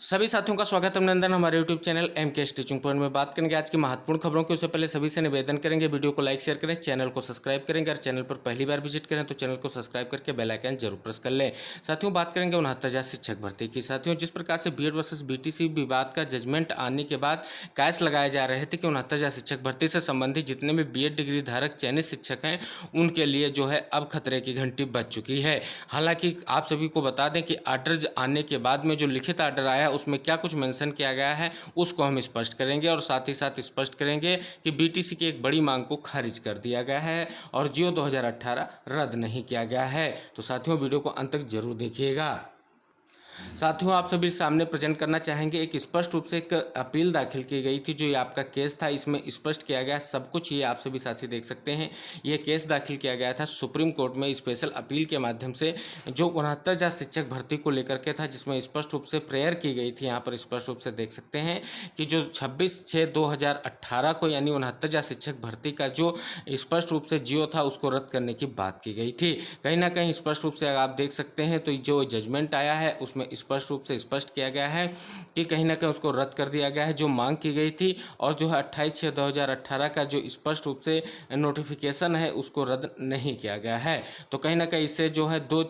सभी साथियों का स्वागत है अभिनंदन हमारे YouTube channel MK stitching point में। बात करेंगे आज की महत्वपूर्ण खबरों की। उससे पहले सभी से निवेदन करेंगे वीडियो को लाइक शेयर करें, चैनल को सब्सक्राइब करेंगे। अगर चैनल पर पहली बार विजिट करें तो चैनल को सब्सक्राइब करके बेल आइकन जरूर प्रेस कर लें। साथियों बात करेंगे 69,000 शिक्षक भर्ती की। साथियों जिस प्रकार से बीएड वर्सेस बीटीसी विवाद का जजमेंट आने के बाद कयास लगाए जा रहे थे कि 69,000 शिक्षक भर्ती से संबंधित जितने भी बीएड डिग्री धारक चयनित शिक्षक हैं उनके लिए जो है अब खतरे की घंटी बज चुकी है। हालांकि आप सभी को बता दें कि आर्डर आने के बाद में जो लिखित आर्डर आया उसमें क्या कुछ मेंशन किया गया है उसको हम स्पष्ट करेंगे और साथ ही साथ स्पष्ट करेंगे कि बीटीसी की एक बड़ी मांग को खारिज कर दिया गया है और जियो 2018 रद्द नहीं किया गया है। तो साथियों वीडियो को अंत तक जरूर देखिएगा। साथियों आप सभी सामने प्रेजेंट करना चाहेंगे एक स्पष्ट रूप से एक अपील दाखिल की गई थी। जो ये आपका केस था इसमें स्पष्ट किया गया सब कुछ, ये आप सभी साथी देख सकते हैं। ये केस दाखिल किया गया था सुप्रीम कोर्ट में स्पेशल अपील के माध्यम से, जो 69,000 शिक्षक भर्ती को लेकर के था, जिसमें स्पष्ट रूप से प्रेयर की गई थी। यहाँ पर स्पष्ट रूप से देख सकते हैं कि जो 26/6/2018 को यानी 69,000 शिक्षक भर्ती का जो स्पष्ट रूप से जियो था उसको रद्द करने की बात की गई थी। कहीं ना कहीं स्पष्ट रूप से आप देख सकते हैं तो जो जजमेंट आया है उसमें स्पष्ट रूप से स्पष्ट किया गया है कि कहीं ना कहीं उसको रद्द कर दिया गया है जो मांग की गई थी, और जो है 28/6/2018 का जो स्पष्ट रूप से नोटिफिकेशन है उसको रद्द नहीं किया गया है। तो कहीं ना कहीं इससे जो है दो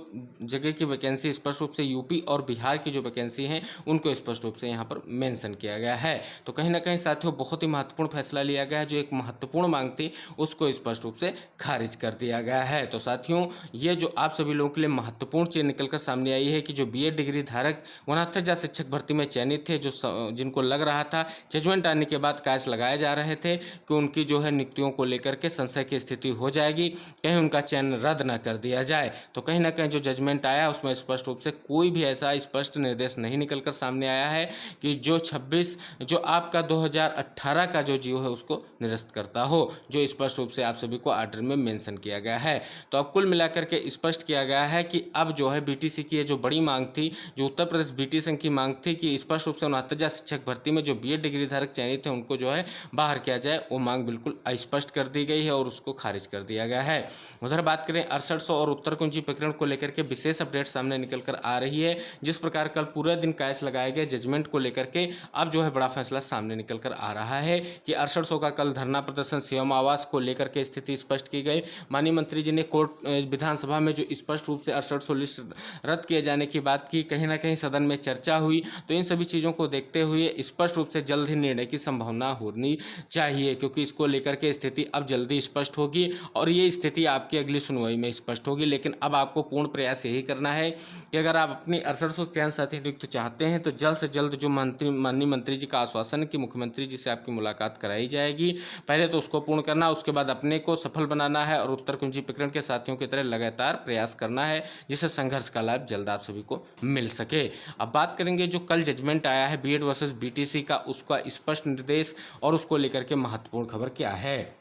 जगह की वैकेंसी स्पष्ट रूप से यूपी और बिहार की जो वैकेंसी हैं उनको स्पष्ट रूप से यहाँ पर मेंशन किया गया है। तो कहीं ना कहीं साथियों बहुत ही महत्वपूर्ण फैसला लिया गया है। जो एक महत्वपूर्ण मांग थी उसको स्पष्ट रूप से खारिज कर दिया गया है। तो साथियों ये जो आप सभी लोगों के लिए महत्वपूर्ण चीज निकलकर सामने आई है कि जो बीएड डिग्री धारक 69,000 शिक्षक भर्ती में चयनित थे, जो जिनको लग रहा था जजमेंट आने के बाद कयास लगाए जा रहे थे कि उनकी जो है नियुक्तियों को लेकर के संशय की स्थिति हो जाएगी, कहीं उनका चयन रद्द न कर दिया जाए। तो कहीं ना कहीं जो जजमेंट आया उसमें स्पष्ट रूप से कोई भी ऐसा स्पष्ट निर्देश नहीं निकलकर सामने आया है कि जो 26 जो आपका 2018 का जो जियो है उसको निरस्त करता हो, जो स्पष्ट रूप से आप सभी को आर्डर में मेंशन किया गया है। तो अब कुल मिलाकर के स्पष्ट किया गया है कि अब जो है बीटीसी की जो बड़ी मांग थी, जो उत्तर प्रदेश बीटी संघ की मांग थी कि स्पष्ट रूप से 69,000 शिक्षक भर्ती में जो बीएड डिग्री धारक चयनित थे उनको जो है बाहर किया जाए, वो मांग बिल्कुल अस्पष्ट कर दी गई है और उसको खारिज कर दिया गया है। उधर बात करें 6800 और उत्तर कुंजी प्रकरण को लेकर के विशेष अपडेट सामने निकल कर आ रही है। जिस प्रकार कल पूरे दिन कयास लगाए गए जजमेंट को लेकर के अब जो है बड़ा फैसला सामने निकल कर आ रहा है कि 6800 का कल धरना प्रदर्शन सीएम आवास को लेकर के स्थिति स्पष्ट की गई। माननीय मंत्री जी ने कोर्ट विधानसभा में जो स्पष्ट रूप से 6800 लिस्ट रद्द किए जाने की बात की, कहीं ना कहीं सदन में चर्चा हुई। तो इन सभी चीज़ों को देखते हुए स्पष्ट रूप से जल्द ही निर्णय की संभावना होनी चाहिए, क्योंकि इसको लेकर के स्थिति अब जल्दी स्पष्ट होगी और ये स्थिति आपकी अगली सुनवाई में स्पष्ट होगी। लेकिन अब आपको पूर्ण प्रयास यही करना है कि अगर आप अपनी 6800 चयन साथी नियुक्त चाहते हैं तो जल्द से जल्द जो माननीय मंत्री जी का आश्वासन है कि मुख्यमंत्री जी से आपकी मुलाकात कराई जाएगी, पहले तो उसको पूर्ण करना, उसके बाद अपने को सफल बनाना है और उत्तर कुंजी प्रकरण के साथियों की तरह लगातार प्रयास करना है जिससे संघर्ष का लाभ जल्द आप सभी को मिल सके। अब बात करेंगे जो कल जजमेंट आया है बीएड वर्सेस बीटीसी का, उसका स्पष्ट निर्देश और उसको लेकर के महत्वपूर्ण खबर क्या है।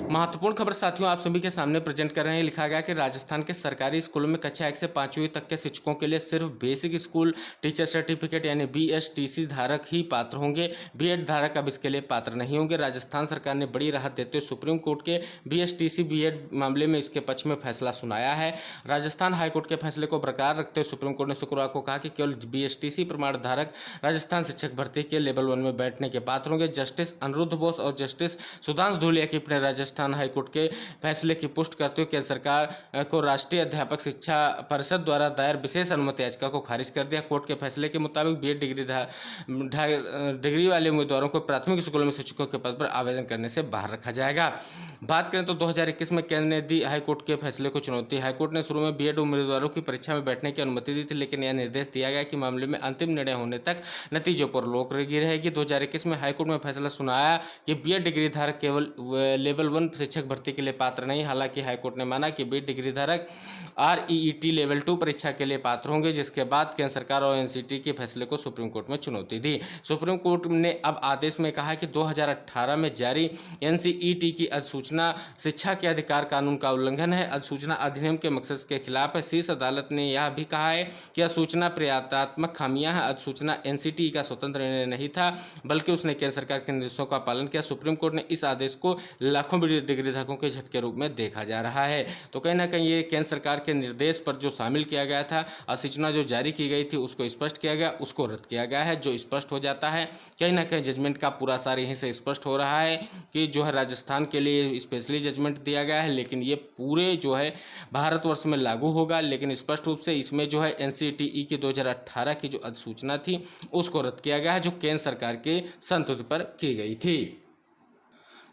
महत्वपूर्ण खबर साथियों आप सभी के सामने प्रेजेंट कर रहे हैं। लिखा गया कि राजस्थान के सरकारी स्कूलों में कक्षा 1 से 5वीं तक के शिक्षकों के लिए सिर्फ बेसिक स्कूल टीचर सर्टिफिकेट यानी बीएसटीसी धारक ही पात्र होंगे, बीएड धारक अब इसके लिए पात्र नहीं होंगे। राजस्थान सरकार ने बड़ी राहत देते हुए सुप्रीम कोर्ट के बीएसटीसी बीएड मामले में इसके पक्ष में फैसला सुनाया है। राजस्थान हाईकोर्ट के फैसले को बरकरार रखते हुए सुप्रीम कोर्ट ने शुक्रवार को कहा कि केवल बीएसटीसी प्रमाण धारक राजस्थान शिक्षक भर्ती के लेवल 1 में बैठने के पात्र होंगे। जस्टिस अनिरुद्ध बोस और जस्टिस सुधांशु धूलिया की अपने राजस्थान हाईकोर्ट के फैसले की पुष्टि करते हुए केंद्र सरकार को राष्ट्रीय अध्यापक शिक्षा परिषद द्वारा दायर विशेष अनुमति याचिका को खारिज कर दिया। कोर्ट के फैसले के मुताबिक बीएड डिग्री वाले उम्मीदवारों को प्राथमिक स्कूलों में शिक्षकों के पद पर आवेदन करने से बाहर रखा जाएगा। बात करें तो 2021 में केंद्र ने दी हाईकोर्ट के फैसले को चुनौती। हाईकोर्ट ने शुरू में बीएड उम्मीदवारों की परीक्षा में बैठने की अनुमति दी थी, लेकिन यह निर्देश दिया गया कि मामले में अंतिम निर्णय होने तक नतीजों पर रोक लगी रहेगी। 2021 में हाईकोर्ट में फैसला सुनाया कि बीएड डिग्री धारक केवल लेवल 1 शिक्षक भर्ती के लिए पात्र नहीं। हालांकि हाईकोर्ट ने माना कि बीएड डिग्री धारक आरईईटी लेवल 2 परीक्षा के लिए पात्र होंगे, जिसके बाद केंद्र सरकार और एनसीटी के फैसले को सुप्रीम कोर्ट में चुनौती दी। सुप्रीम कोर्ट ने अब आदेश में कहा कि 2018 में जारी एनसीईटी की अधिसूचना शिक्षा के अधिकार कानून का उल्लंघन है, अधिसूचना अधिनियम के मकसद के खिलाफ है। शीर्ष अदालत ने यह भी कहा है कि अधिसूचना प्रयातात्मक खामियां हैं। अधिसूचना एनसीटी का स्वतंत्र निर्णय नहीं था, बल्कि उसने केंद्र सरकार के निर्देशों का पालन किया। सुप्रीम कोर्ट ने इस आदेश को लाखों डिग्रीधारकों के झटके रूप में देखा जा रहा है। तो कहीं ना कहीं ये केंद्र सरकार के निर्देश पर जो शामिल किया गया था, अधिसूचना जो जारी की गई थी उसको स्पष्ट किया गया, उसको रद्द किया गया है। जो स्पष्ट हो जाता है, कहीं ना कहीं जजमेंट का पूरा सार यहीं से स्पष्ट हो रहा है कि जो है राजस्थान के लिए स्पेशली जजमेंट दिया गया है, लेकिन ये पूरे जो है भारतवर्ष में लागू होगा। लेकिन स्पष्ट रूप से इसमें जो है NCTE की 2018 की जो अधिसूचना थी उसको रद्द किया गया है, जो केंद्र सरकार के संस्तुति पर की गई थी।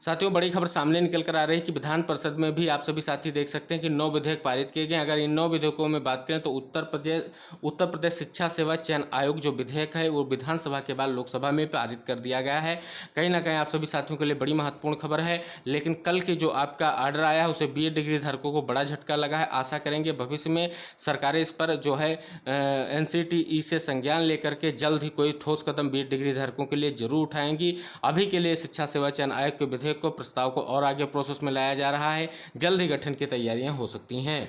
साथियों, बड़ी खबर सामने निकल कर आ रही है कि विधान परिषद में भी आप सभी साथी देख सकते हैं कि 9 विधेयक पारित किए गए। अगर इन 9 विधेयकों में बात करें तो उत्तर प्रदेश शिक्षा सेवा चयन आयोग जो विधेयक है वो विधानसभा के बाद लोकसभा में पारित कर दिया गया है। कहीं ना कहीं आप सभी साथियों के लिए बड़ी महत्वपूर्ण खबर है। लेकिन कल के जो आपका ऑर्डर आया है उसे BEd डिग्री धारकों को बड़ा झटका लगा है। आशा करेंगे भविष्य में सरकारें इस पर जो है NCTE से संज्ञान लेकर के जल्द ही कोई ठोस कदम BEd डिग्री धारकों के लिए जरूर उठाएंगी। अभी के लिए शिक्षा सेवा चयन आयोग के विधेयक को प्रस्ताव को और आगे प्रोसेस में लाया जा रहा है। जल्द ही गठन की तैयारियां हो सकती हैं।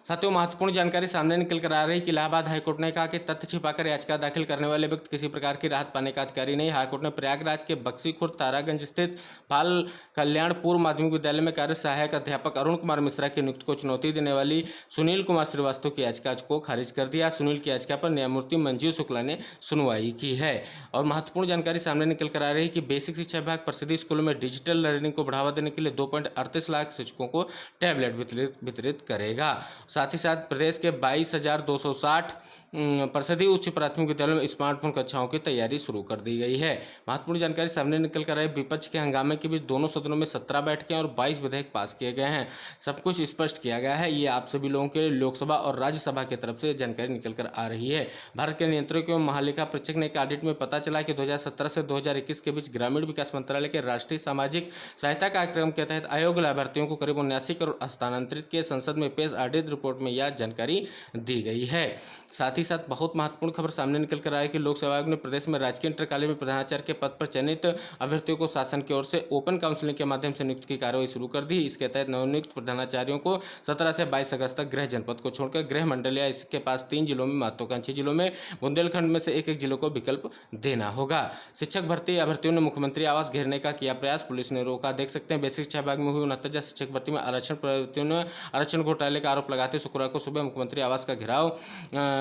साथियों, महत्वपूर्ण जानकारी सामने निकल कर आ रही है कि इलाहाबाद हाईकोर्ट ने कहा कि तथ्य छिपाकर याचिका दाखिल करने वाले व्यक्ति किसी प्रकार की राहत पाने का अधिकारी नहीं। हाईकोर्ट ने प्रयागराज के बक्सी खुर्द तारागंज स्थित बाल कल्याण पूर्व माध्यमिक विद्यालय में कार्य सहायक अध्यापक अरुण कुमार मिश्रा की नियुक्ति को चुनौती देने वाली सुनील कुमार श्रीवास्तव की याचिका को खारिज कर दिया। सुनील की याचिका पर न्यायमूर्ति मंजीव शुक्ला ने सुनवाई की है। और महत्वपूर्ण जानकारी सामने निकल कर आ रही है कि बेसिक शिक्षा विभाग परिषदीय स्कूलों में डिजिटल लर्निंग को बढ़ावा देने के लिए 2.38 लाख शिक्षकों को टैबलेट वितरित करेगा। साथ ही साथ प्रदेश के 22,260 परिषदीय उच्च प्राथमिक विद्यालयों में स्मार्टफोन कक्षाओं की तैयारी शुरू कर दी गई है। महत्वपूर्ण जानकारी सामने निकल कर आई। विपक्ष के हंगामे के बीच दोनों सदनों में 17 बैठकें और 22 विधेयक पास किए गए हैं। सब कुछ स्पष्ट किया गया है। ये आप सभी लोगों के लोकसभा और राज्यसभा की तरफ से जानकारी निकल कर आ रही है। भारत के नियंत्रक एवं महालेखा परीक्षक ने एक ऑडिट में पता चला कि 2017 से 2021 के बीच ग्रामीण विकास मंत्रालय के राष्ट्रीय सामाजिक सहायता कार्यक्रम के तहत आयोग लाभार्थियों को करीब 79 करोड़ हस्तांतरित किए। संसद में पेश ऑडिट रिपोर्ट में यह जानकारी दी गई है। साथ ही साथ बहुत महत्वपूर्ण खबर सामने निकल कर आया कि लोक सेवा आयोग ने प्रदेश में राजकीय इंटर कॉलेज में प्रधानाचार्य के पद पर चयनित अभ्यर्थियों को शासन की ओर से ओपन काउंसलिंग के माध्यम से नियुक्ति की कार्रवाई शुरू कर दी। इसके तहत नवनियुक्त प्रधानाचार्यों को 17 से 22 अगस्त तक गृह जनपद को छोड़कर गृह मंडल या इसके पास 3 जिलों में महत्वाकांक्षी जिलों में बुंदेलखंड में से एक जिलों को विकल्प देना होगा। शिक्षक भर्ती अभ्यर्थियों ने मुख्यमंत्री आवास घेरने का किया प्रयास, पुलिस ने रोका। देख सकते हैं बेसिक शिक्षा विभाग में हुई 69 शिक्षक भर्ती में आरक्षण प्रवृत्तियों ने आरक्षण घोटाले का आरोप लगाते शुक्रवार को सुबह मुख्यमंत्री आवास का घेराव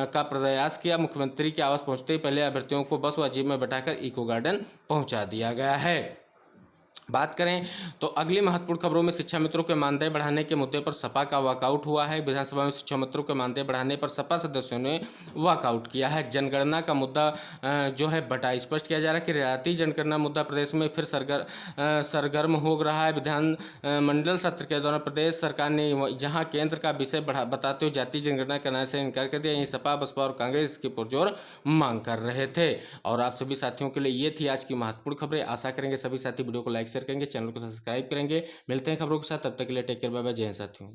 का प्रयास किया। मुख्यमंत्री के आवास पहुंचते ही पहले अभ्यर्थियों को बस व जीप में बैठाकर इको गार्डन पहुंचा दिया गया है। बात करें तो अगली महत्वपूर्ण खबरों में शिक्षा मित्रों के मानदेय बढ़ाने के मुद्दे पर सपा का वॉकआउट हुआ है। विधानसभा में शिक्षा मित्रों के मानदेय बढ़ाने पर सपा सदस्यों ने वॉकआउट किया है। जनगणना का मुद्दा जो है बटा स्पष्ट किया जा रहा है कि रियायती जनगणना मुद्दा प्रदेश में फिर सरगर्म हो रहा है। विधान मंडल सत्र के दौरान प्रदेश सरकार ने जहां केंद्र का विषय बताते हुए जातीय जनगणना करने से इनकार कर दिया। यहीं सपा बसपा और कांग्रेस इसकी पुरजोर मांग कर रहे थे। और आप सभी साथियों के लिए ये थी आज की महत्वपूर्ण खबरें। आशा करेंगे सभी साथी वीडियो को लाइक करेंगे, चैनल को सब्सक्राइब करेंगे। मिलते हैं खबरों के साथ, तब तक के लिए टेक केयर, बाय बाय, जय हिंद साथियों।